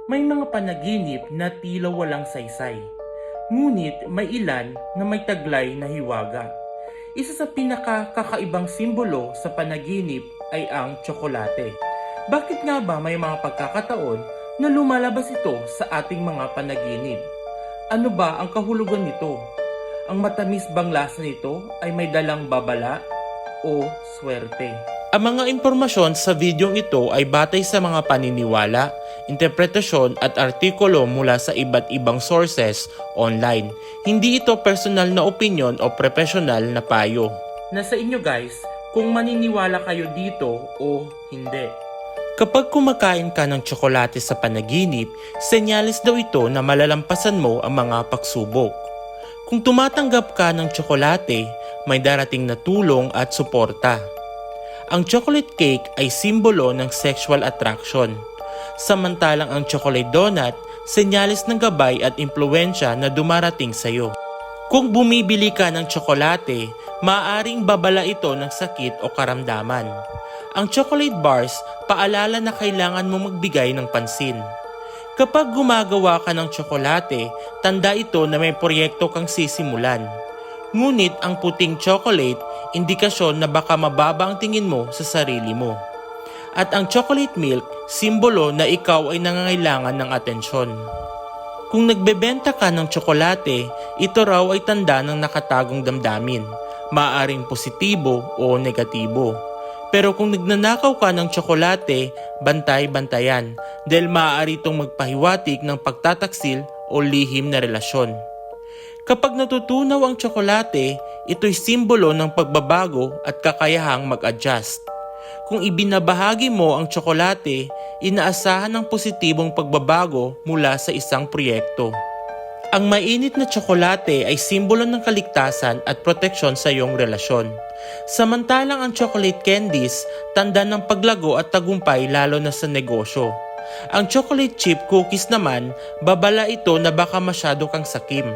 May mga panaginip na tila walang saysay. Ngunit may ilan na may taglay na hiwaga. Isa sa pinakakakaibang simbolo sa panaginip ay ang tsokolate. Bakit nga ba may mga pagkakataon na lumalabas ito sa ating mga panaginip? Ano ba ang kahulugan nito? Ang matamis bang lasa nito ay may dalang babala o swerte? Ang mga impormasyon sa videong ito ay batay sa mga paniniwala, interpretasyon at artikulo mula sa iba't ibang sources online. Hindi ito personal na opinion o professional na payo. Nasa inyo guys kung maniniwala kayo dito o hindi. Kapag kumakain ka ng tsokolate sa panaginip, senyales daw ito na malalampasan mo ang mga pagsubok. Kung tumatanggap ka ng tsokolate, may darating na tulong at suporta. Ang chocolate cake ay simbolo ng sexual attraction. Samantalang ang chocolate donut, senyales ng gabay at impluwensya na dumarating sa iyo. Kung bumibili ka ng tsokolate, maaaring babala ito ng sakit o karamdaman. Ang chocolate bars, paalala na kailangan mo magbigay ng pansin. Kapag gumagawa ka ng tsokolate, tanda ito na may proyekto kang sisimulan. Ngunit ang puting chocolate, indikasyon na baka mababa ang tingin mo sa sarili mo. At ang chocolate milk, simbolo na ikaw ay nangangailangan ng atensyon. Kung nagbebenta ka ng tsokolate, ito raw ay tanda ng nakatagong damdamin, maaaring positibo o negatibo. Pero kung nagnanakaw ka ng tsokolate, bantay-bantayan dahil maaari itong magpahiwatig ng pagtataksil o lihim na relasyon. Kapag natutunaw ang tsokolate, ito'y simbolo ng pagbabago at kakayahang mag-adjust. Kung ibinabahagi mo ang tsokolate, inaasahan ng positibong pagbabago mula sa isang proyekto. Ang mainit na tsokolate ay simbolo ng kaligtasan at proteksyon sa iyong relasyon. Samantalang ang chocolate candies, tanda ng paglago at tagumpay lalo na sa negosyo. Ang chocolate chip cookies naman, babala ito na baka masyado kang sakim.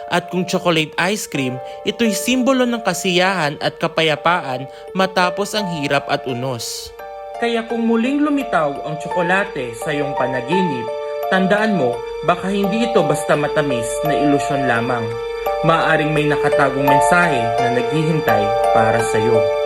At kung chocolate ice cream, ito'y simbolo ng kasiyahan at kapayapaan matapos ang hirap at unos. Kaya kung muling lumitaw ang tsokolate sa iyong panaginip, tandaan mo, baka hindi ito basta matamis na ilusyon lamang. Maaaring may nakatagong mensahe na naghihintay para sa iyo.